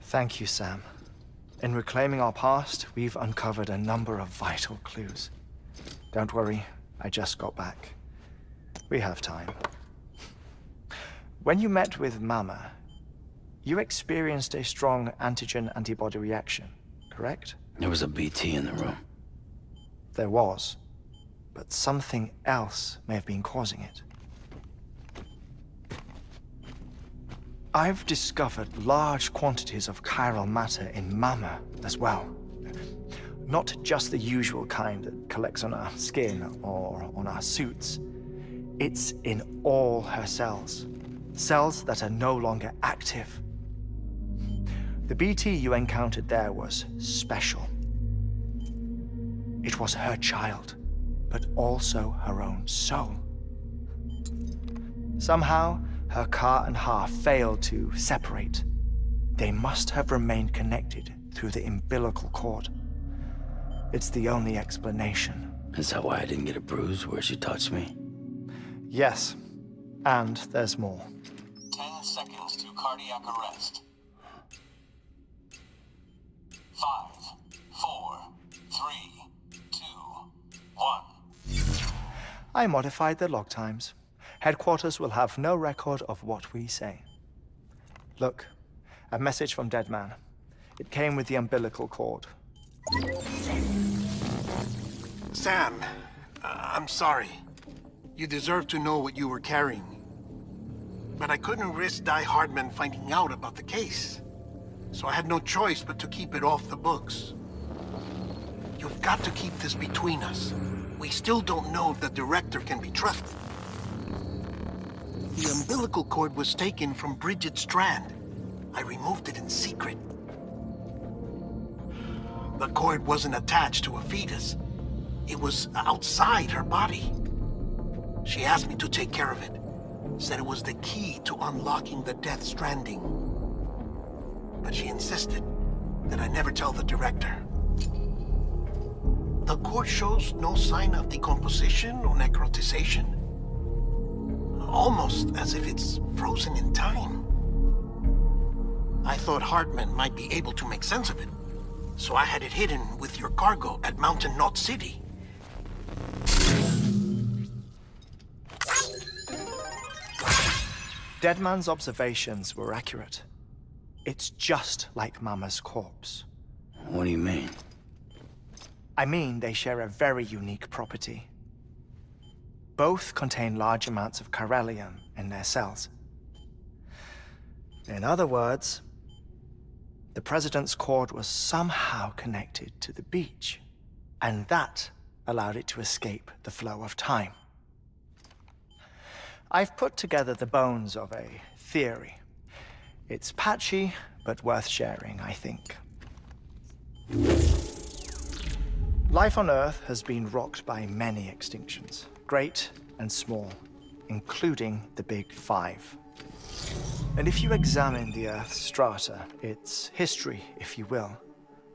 Thank you, Sam. In reclaiming our past, we've uncovered a number of vital clues. Don't worry, I just got back. We have time. When you met with Mama, you experienced a strong antigen-antibody reaction, correct? There was a BT in the room. There was, but something else may have been causing it. I've discovered large quantities of chiral matter in Mama as well. Not just the usual kind that collects on our skin or on our suits. It's in all her cells. Cells that are no longer active. The BT you encountered there was special. It was her child, but also her own soul. Somehow, her car and half failed to separate. They must have remained connected through the umbilical cord. It's the only explanation. Is that why I didn't get a bruise where she touched me? Yes, and there's more. 10 seconds to cardiac arrest. 5, 4, 3, 2, 1. I modified the log times. Headquarters will have no record of what we say. Look, a message from Dead Man. It came with the umbilical cord. Sam, I'm sorry. You deserve to know what you were carrying. But I couldn't risk Di Hardman finding out about the case. So I had no choice but to keep it off the books. You've got to keep this between us. We still don't know if the director can be trusted. The umbilical cord was taken from Bridget Strand. I removed it in secret. The cord wasn't attached to a fetus. It was outside her body. She asked me to take care of it. Said it was the key to unlocking the Death Stranding. But she insisted that I never tell the director. The cord shows no sign of decomposition or necrotization. Almost as if it's frozen in time. I thought Hartman might be able to make sense of it, so I had it hidden with your cargo at Mountain Knot City. Deadman's observations were accurate. It's just like Mama's corpse. What do you mean? I mean, they share a very unique property. Both contain large amounts of chiralium in their cells. In other words, the President's cord was somehow connected to the beach, and that allowed it to escape the flow of time. I've put together the bones of a theory. It's patchy, but worth sharing, I think. Life on Earth has been rocked by many extinctions, great and small, including the Big Five. And if you examine the Earth's strata, its history, if you will,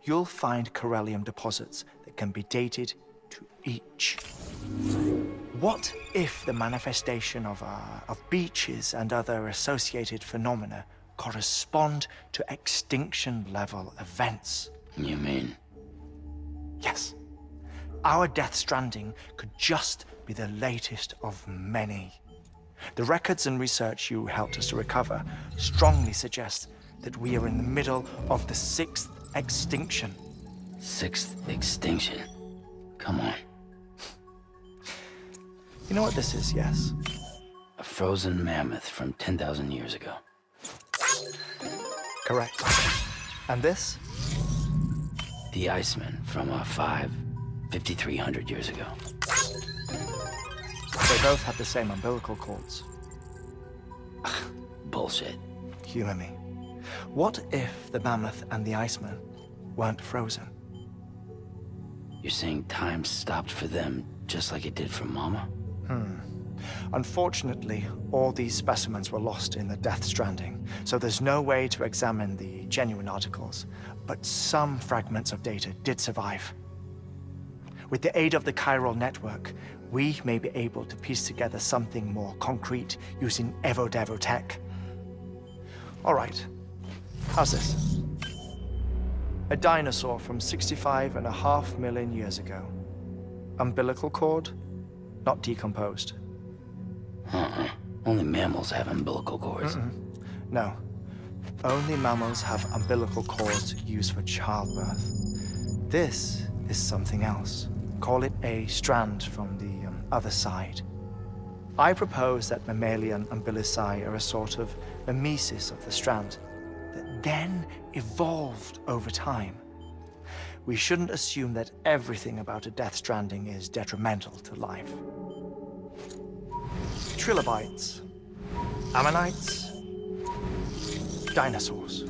you'll find chiralium deposits that can be dated to each. What if the manifestation of beaches and other associated phenomena correspond to extinction-level events? You mean? Yes. Our Death Stranding could just be the latest of many. The records and research you helped us to recover strongly suggest that we are in the middle of the 6th extinction. 6th extinction? Come on. You know what this is, yes? A frozen mammoth from 10,000 years ago. Correct. And this? The Iceman from 5,300 years ago. They both have the same umbilical cords. Bullshit. Humor me. What if the mammoth and the Iceman weren't frozen? You're saying time stopped for them just like it did for Mama? Unfortunately, all these specimens were lost in the Death Stranding, so there's no way to examine the genuine articles, but some fragments of data did survive. With the aid of the chiral network, we may be able to piece together something more concrete using Evo-Devo tech. All right, how's this? A dinosaur from 65.5 million years ago. Umbilical cord, not decomposed. Only mammals have umbilical cords. No. Only mammals have umbilical cords used for childbirth. This is something else. Call it a strand from the other side. I propose that mammalian umbilici are a sort of mimesis of the strand that then evolved over time. We shouldn't assume that everything about a death stranding is detrimental to life. Trilobites, ammonites, dinosaurs,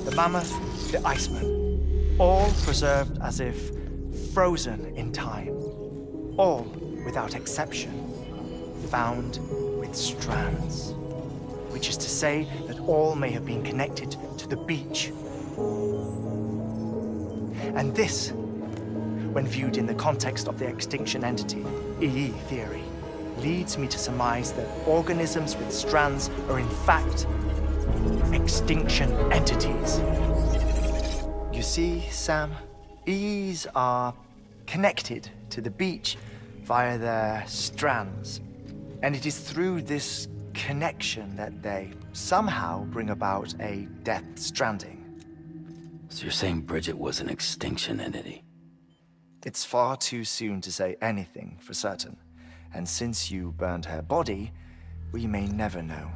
the mammoth, the iceman, all preserved as if frozen in time, all without exception found with strands, which is to say that all may have been connected to the beach. And this, when viewed in the context of the extinction entity, EE theory, leads me to surmise that organisms with strands are in fact extinction entities. You see, Sam, EEs are connected to the beach via their strands. And it is through this connection that they somehow bring about a death stranding. So you're saying Bridget was an extinction entity? It's far too soon to say anything for certain. And since you burned her body, we may never know.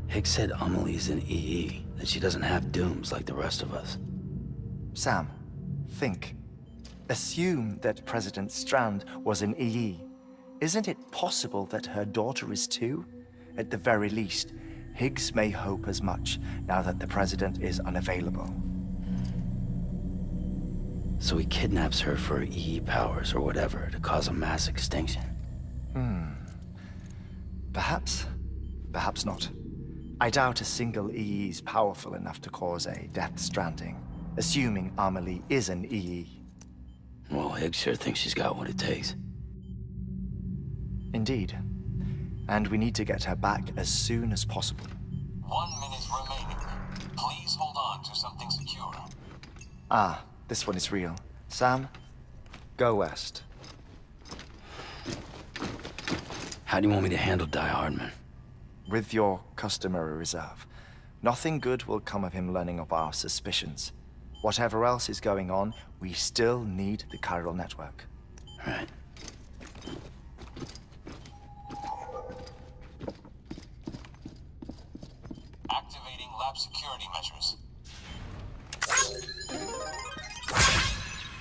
Higgs said Amelie's an EE, that she doesn't have dooms like the rest of us. Sam, think. Assume that President Strand was an EE. Isn't it possible that her daughter is too? At the very least, Higgs may hope as much now that the president is unavailable. So he kidnaps her for EE powers or whatever to cause a mass extinction. Perhaps. Perhaps not. I doubt a single EE is powerful enough to cause a death stranding, assuming Amelie is an EE. Well, Higgs sure thinks she's got what it takes. Indeed. And we need to get her back as soon as possible. 1 minute remaining. Please hold on to something secure. Ah, this one is real. Sam, go west. How do you want me to handle Die Hardman? With your customary reserve. Nothing good will come of him learning of our suspicions. Whatever else is going on, we still need the chiral network. Right. Activating lab security measures.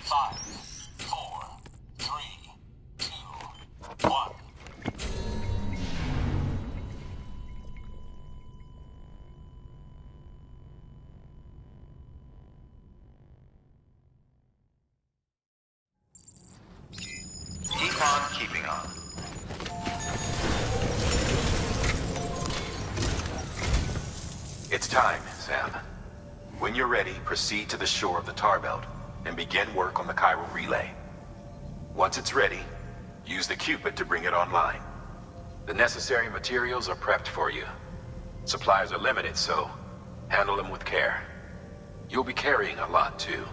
5, 4, 3, 2, 1. Keep on keeping on. It's time, Sam. When you're ready, proceed to the shore of the tar belt and begin work on the chiral relay. Once it's ready, use the Cupid to bring it online. The necessary materials are prepped for you. Supplies are limited, so handle them with care. You'll be carrying a lot, too.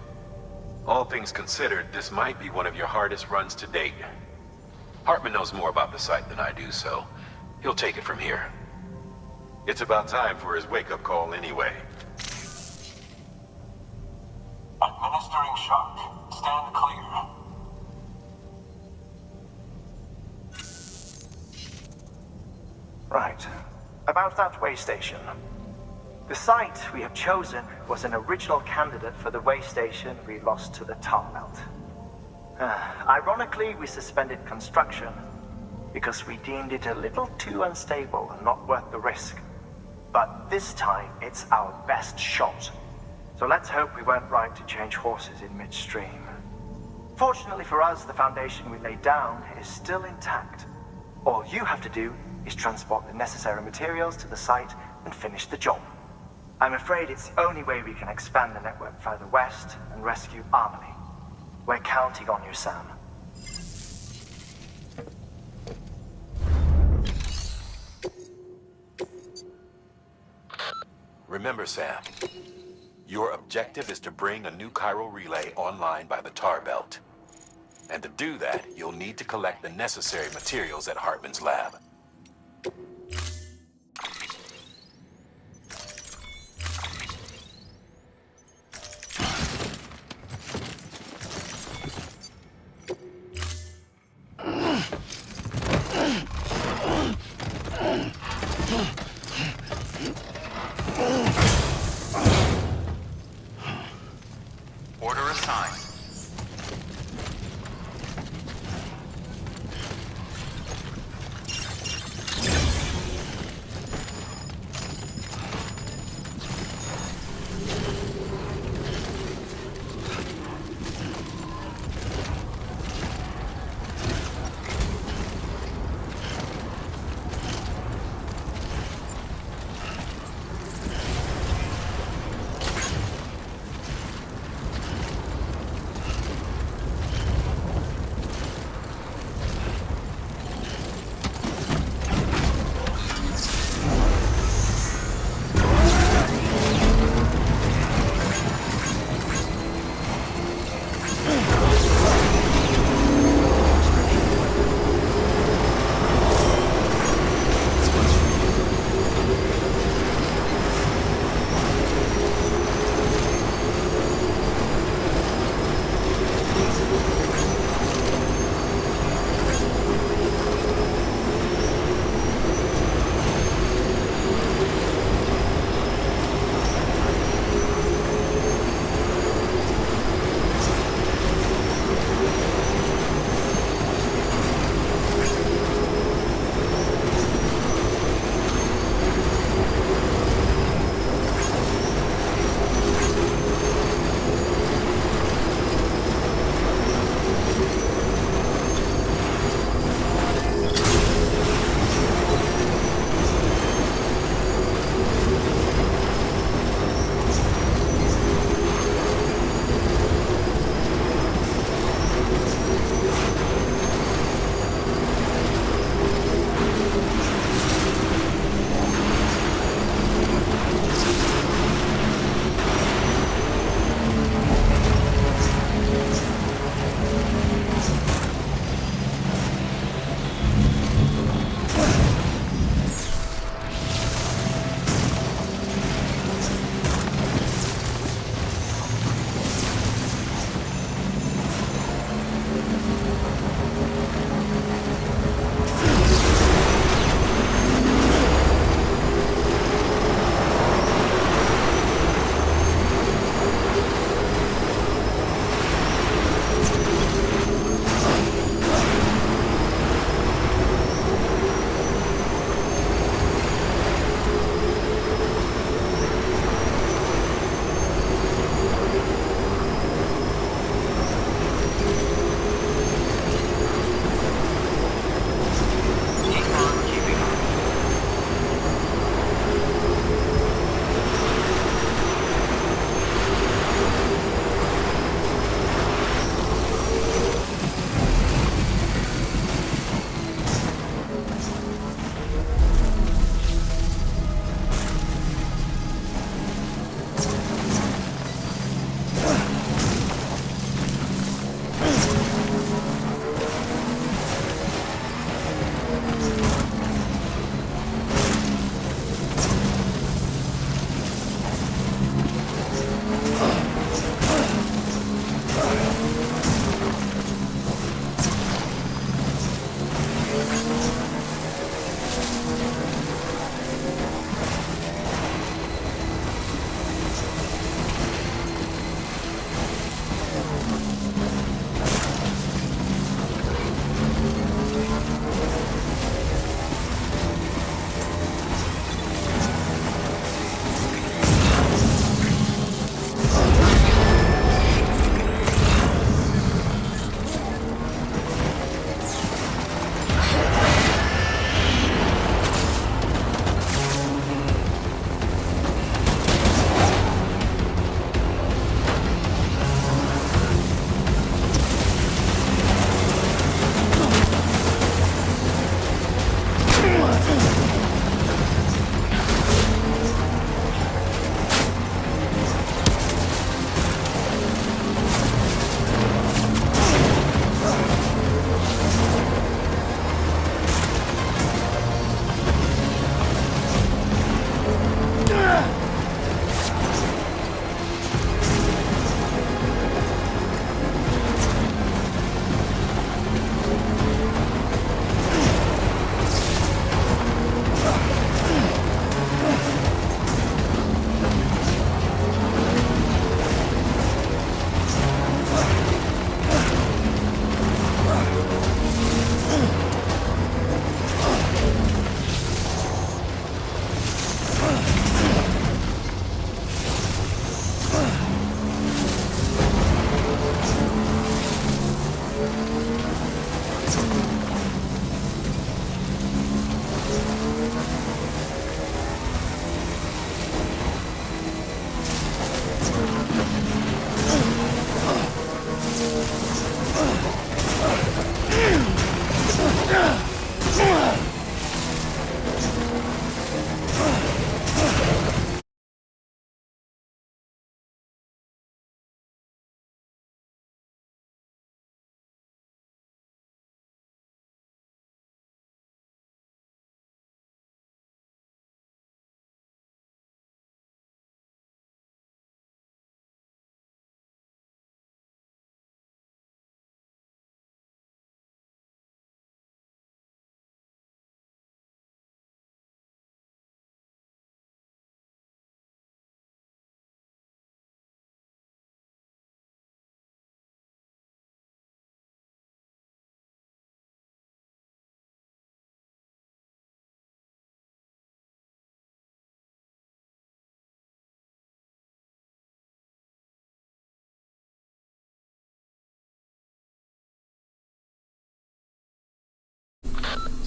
All things considered, this might be one of your hardest runs to date. Hartman knows more about the site than I do, so he'll take it from here. It's about time for his wake-up call anyway. Administering shock. Stand clear. Right. About that way station. The site we have chosen was an original candidate for the way station we lost to the tar belt. Ironically, we suspended construction because we deemed it a little too unstable and not worth the risk. But this time, it's our best shot. So let's hope we weren't right to change horses in midstream. Fortunately for us, the foundation we laid down is still intact. All you have to do is transport the necessary materials to the site and finish the job. I'm afraid it's the only way we can expand the network further west and rescue Amelie. We're counting on you, Sam. Remember, Sam, Your objective is to bring a new chiral relay online by the tar belt. And to do that, you'll need to collect the necessary materials at Hartman's lab. Order assigned.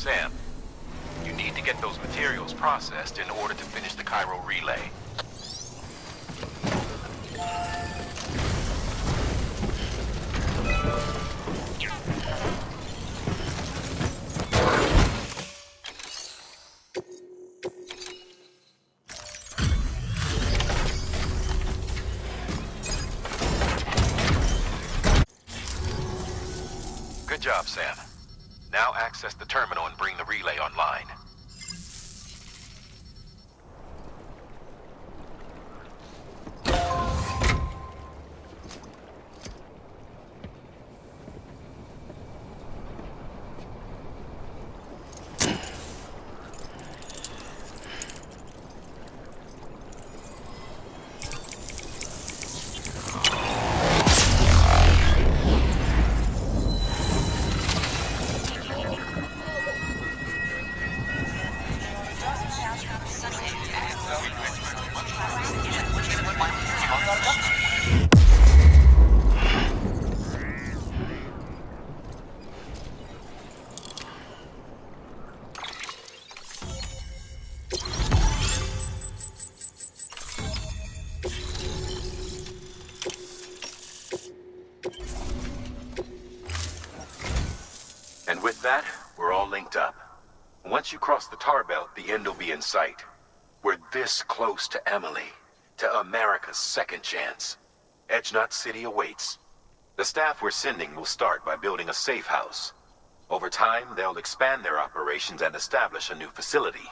Sam, you need to get those materials processed in order to finish the Chiral relay. Good job, Sam. Now access the terminal and bring the relay online. And with that, we're all linked up. Once you cross the tar belt, the end will be in sight. We're this close to Emily, to America's second chance. Edgenut City awaits. The staff we're sending will start by building a safe house. Over time, they'll expand their operations and establish a new facility.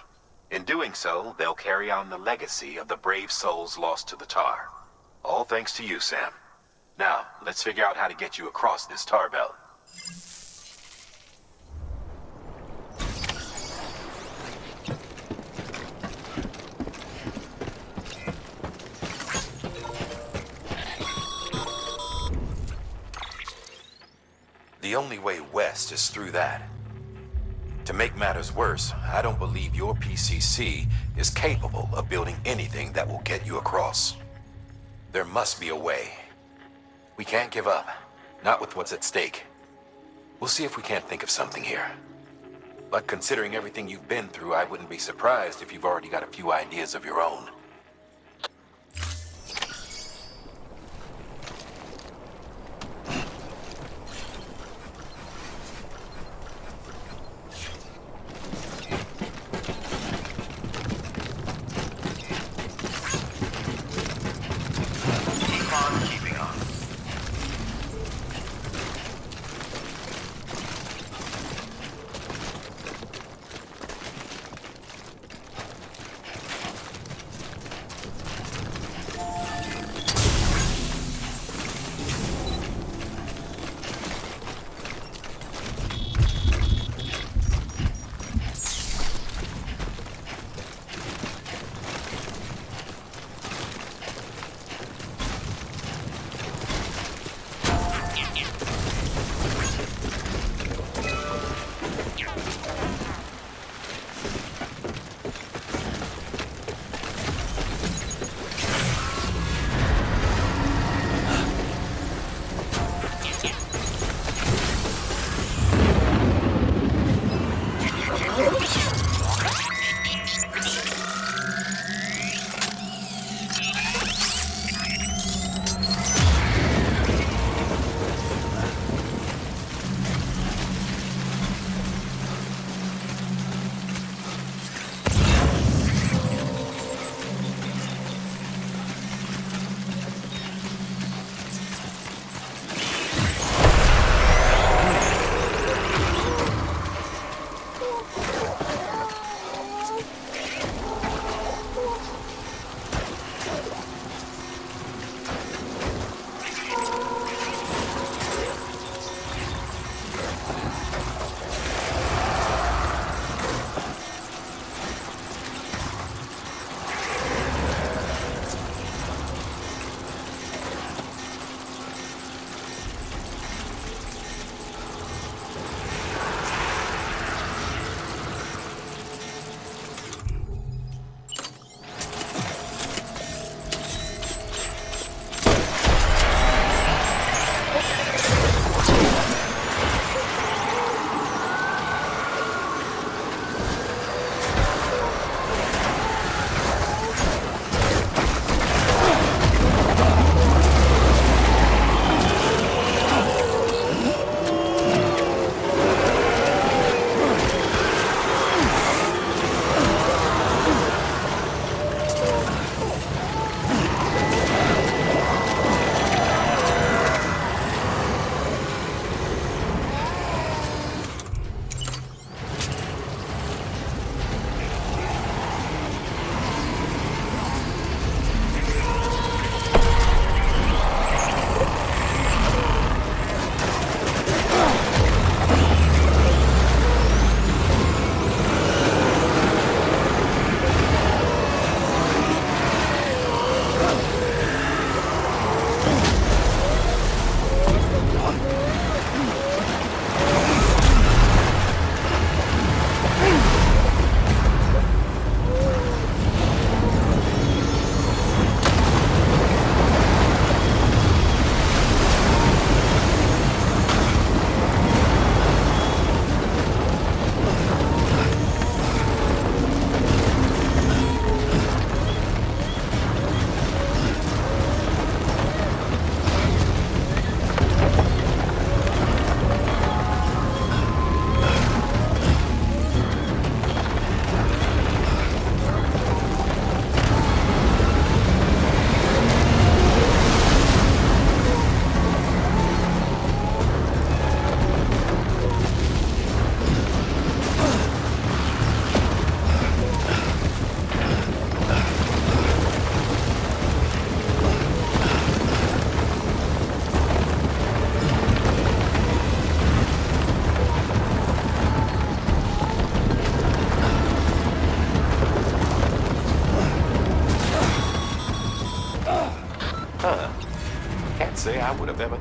In doing so, they'll carry on the legacy of the brave souls lost to the tar. All thanks to you, Sam. Now, let's figure out how to get you across this tar belt. The only way west is through that. To make matters worse, I don't believe your PCC is capable of building anything that will get you across. There must be a way. We can't give up, not with what's at stake. We'll see if we can't think of something here. But considering everything you've been through, I wouldn't be surprised if you've already got a few ideas of your own.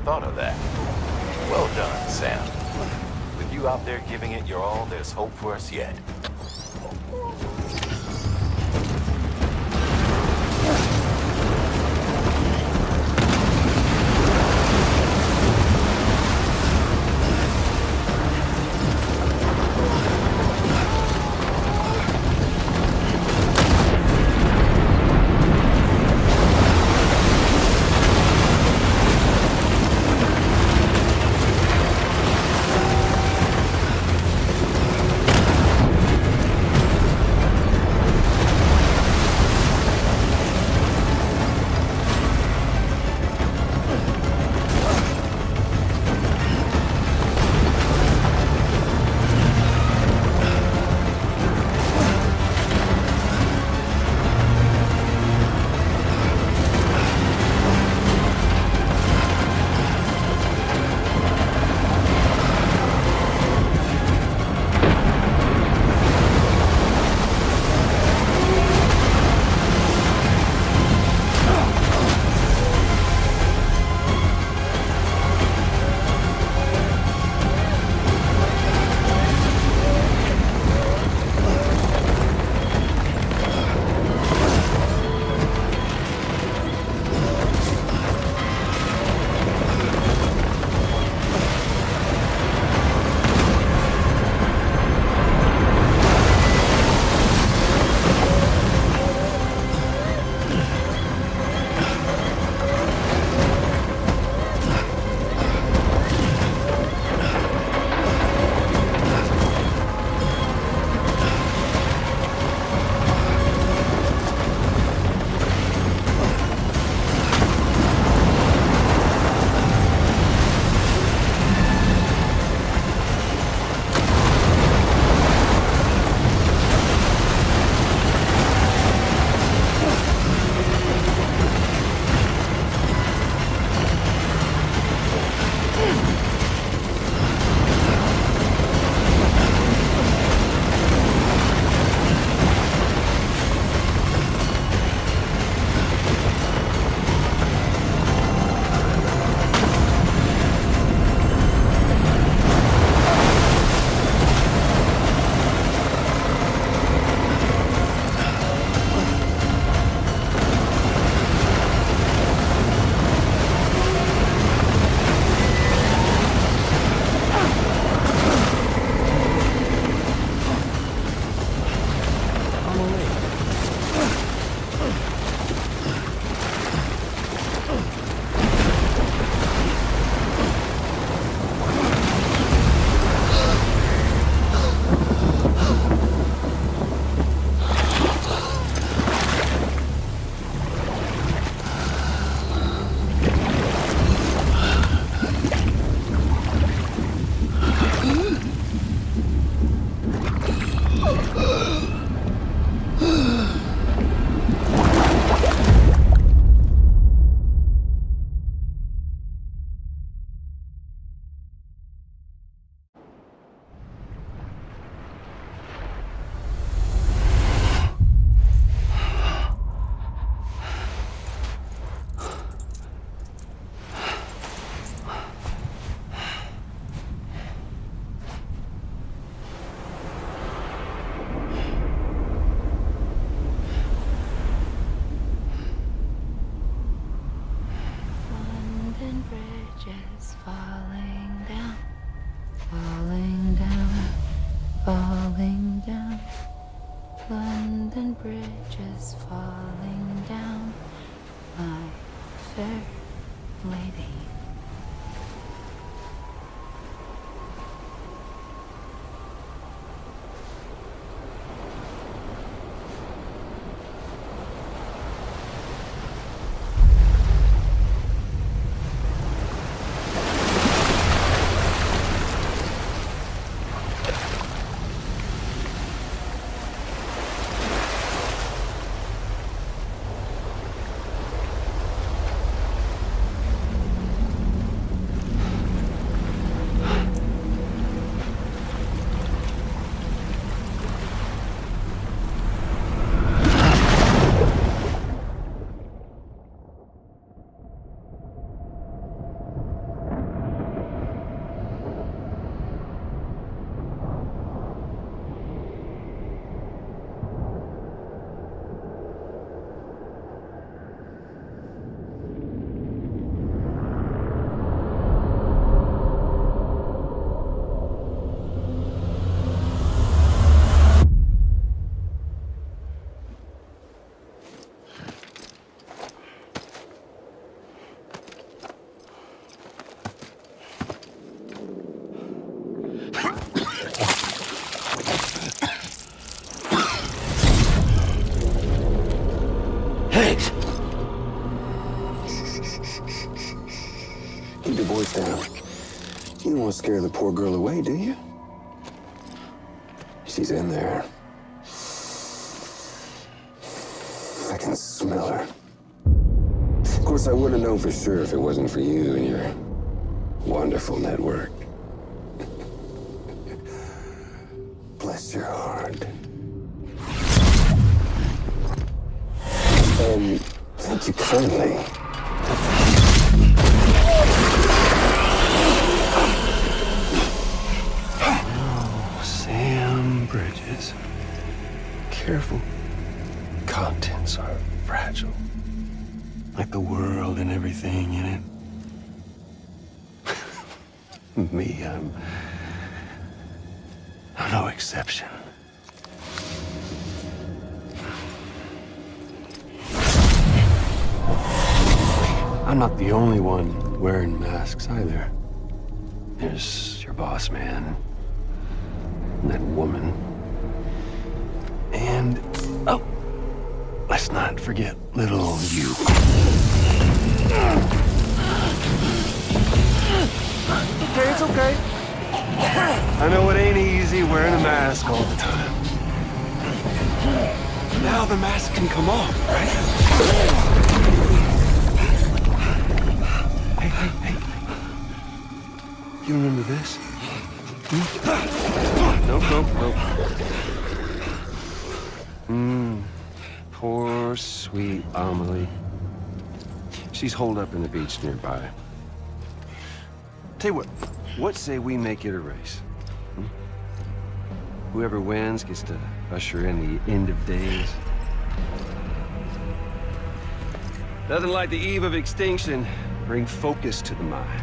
thought of that. Well done, Sam. With you out there giving it your all, there's hope for us yet. You don't want to scare the poor girl away, do you? She's in there. I can smell her. Of course, I wouldn't have known for sure if it wasn't for you and your wonderful network. Bless your heart. And thank you kindly. Oh, Sam Bridges. Careful. Contents are fragile. Like the world and everything in it. Me, I'm no exception. I'm not the only one wearing masks either. There's your boss man, and that woman, and oh, let's not forget little old you. Okay, it's okay. I know it ain't easy wearing a mask all the time. Now the mask can come off, right? Hey. You remember this? Nope. Poor, sweet Amelie. She's holed up in the beach nearby. Tell you what say we make it a race? Whoever wins gets to usher in the end of days. Nothing like the eve of extinction. Bring focus to the mind.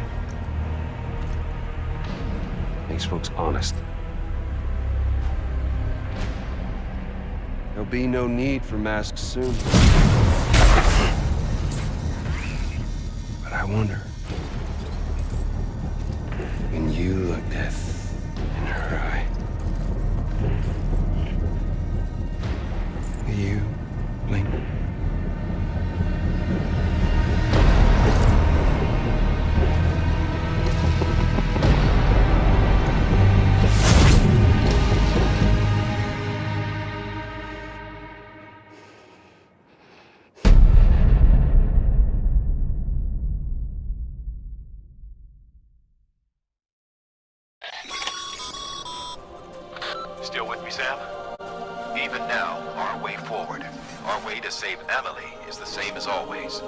Makes folks honest. There'll be no need for masks soon. But I wonder, when you look death in her eye, will you blink? Still with me, Sam? Even now, our way forward, our way to save Emily is the same as always.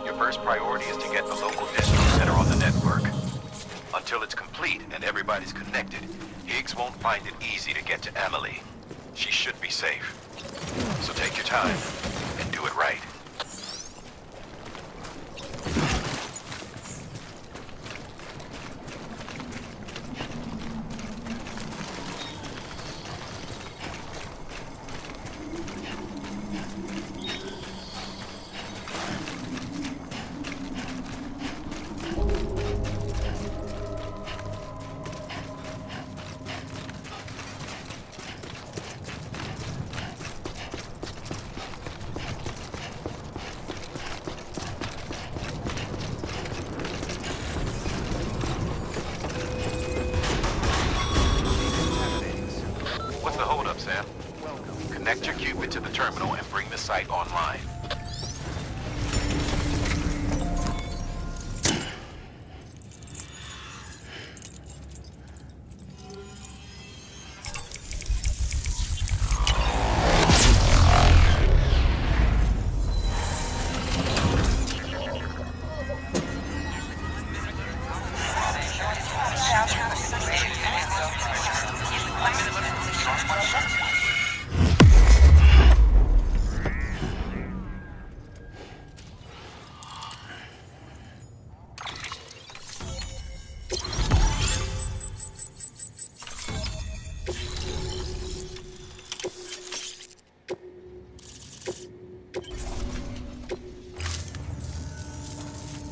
Your first priority is to get the local distro center on the network. Until it's complete and everybody's connected, Higgs won't find it easy to get to Emily. She should be safe. So take your time and do it right. Sam. Connect your Cupid to the terminal and bring the site online.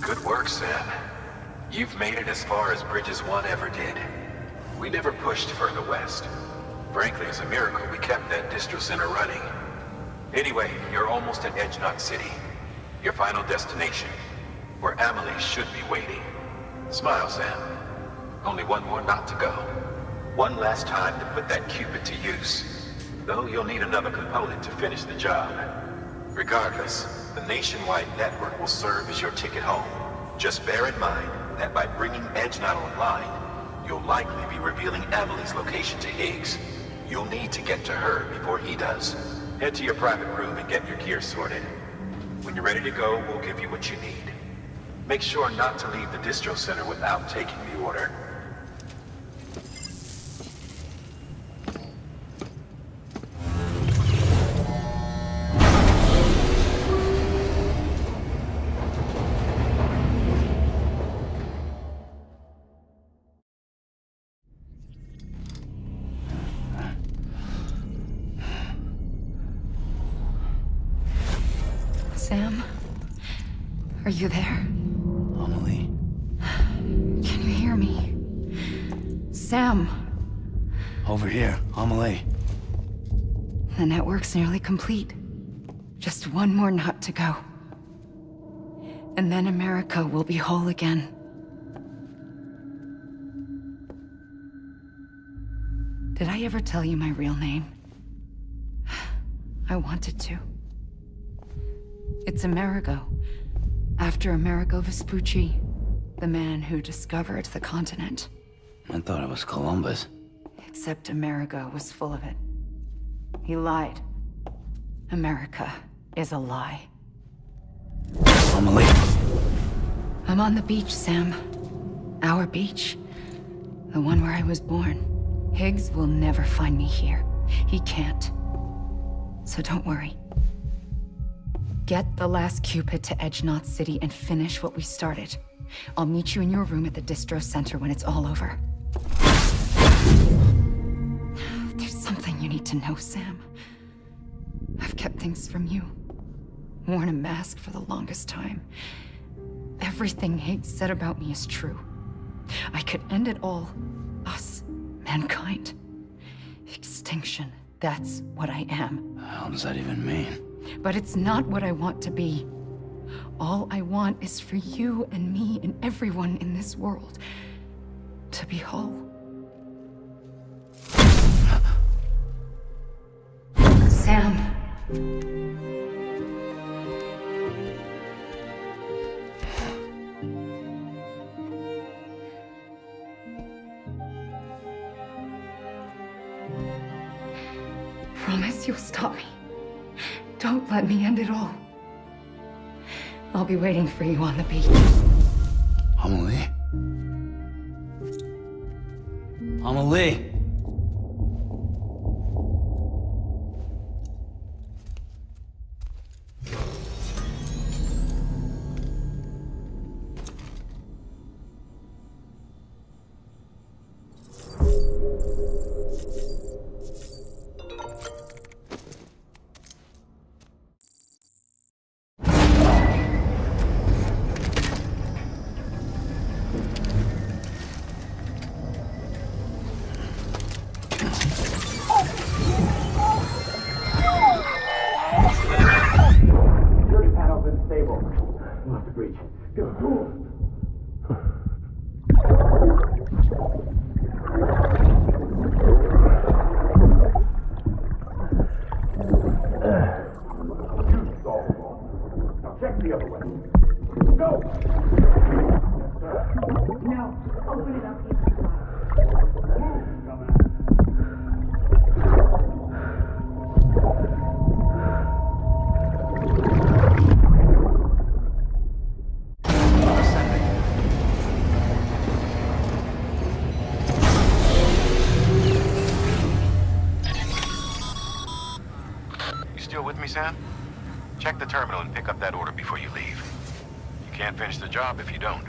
Good work, Sam. You've made it as far as Bridges 1 ever did. We never pushed further west. Frankly, it's a miracle we kept that distro center running. Anyway, you're almost at Edge Knot City, your final destination, where Amelie should be waiting. Smile, Sam. Only one more knot to go. One last time to put that Cupid to use. Though you'll need another component to finish the job. Regardless, the nationwide network will serve as your ticket home. Just bear in mind that by bringing EdgeNet online, you'll likely be revealing Emily's location to Higgs. You'll need to get to her before he does. Head to your private room and get your gear sorted. When you're ready to go, we'll give you what you need. Make sure not to leave the distro center without taking the order. Sam? Are you there? Amelie? Can you hear me? Sam! Over here, Amelie. The network's nearly complete. Just one more knot to go. And then America will be whole again. Did I ever tell you my real name? I wanted to. It's Amerigo, after Amerigo Vespucci, the man who discovered the continent. I thought it was Columbus. Except Amerigo was full of it. He lied. America is a lie. Amelie? I'm on the beach, Sam. Our beach. The one where I was born. Higgs will never find me here. He can't. So don't worry. Get the last Cupid to EdgeNet City and finish what we started. I'll meet you in your room at the distro center when it's all over. There's something you need to know, Sam. I've kept things from you. Worn a mask for the longest time. Everything Higgs said about me is true. I could end it all. Us. Mankind. Extinction. That's what I am. How does that even mean? But it's not what I want to be. All I want is for you and me and everyone in this world to be whole. Sam. Promise you'll stop me. Don't let me end it all. I'll be waiting for you on the beach. Amelie? Amelie! Still with me, Sam? Check the terminal and pick up that order before you leave. You can't finish the job if you don't.